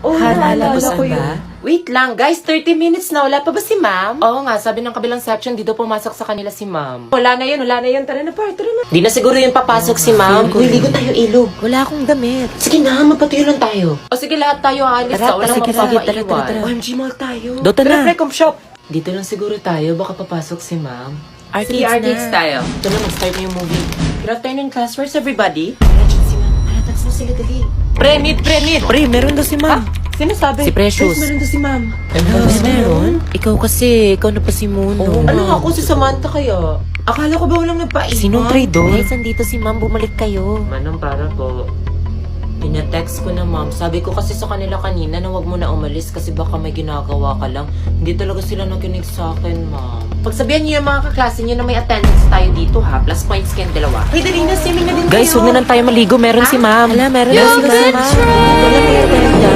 Oo, naalala ko saan yun. ba? Wait lang, guys, 30 minutes na. Wala pa ba si ma'am? Oo nga, sabi ng kabilang section, di daw pumasok sa kanila si ma'am. Wala na yun. Tara na, par, tara na. Di na siguro yung papasok si ma'am. Uy, ligo tayo ilog. Wala akong damit. Sige na, magpatuyo lang tayo. O sige, lahat tayo aalis. Tara, Walang sige, mapapaiwan. tara. OMG Mall tayo. Dota na. Precom shop. Dito lang siguro tayo, baka papasok si ma'am. Sige, arcades tayo. Ito na, mag-start na yung movie. Good afternoon, class. Where's everybody? Nandiyan si ma'am. Paratas na sila, dali. Pre-meet. Pre, meron daw si ma'am. Sino sabi? Si Precious. Guys, meron daw si ma'am. Meron? Ikaw kasi, ikaw na pa si Moon. Ano nga ako si Samantha kaya? Akala ko ba walang nagpaiwan? Sinong traidor? Guys, andito si ma'am, bumalik kayo. Manong para po. Pinatext ko na ma'am. Sabi ko kasi sa kanila kanina na wag mo na umalis kasi baka may ginagawa ka lang. Hindi talaga sila nakinig sa akin, ma'am. Pagsabihan niyo yung mga kaklase niyo na may attendance tayo dito ha. Plus points kayong dalawa. Hey, dali na, swimming na din Guys, kayo. huwag na lang tayo maligo. Meron si ma'am. Hala, meron daw si ma'am.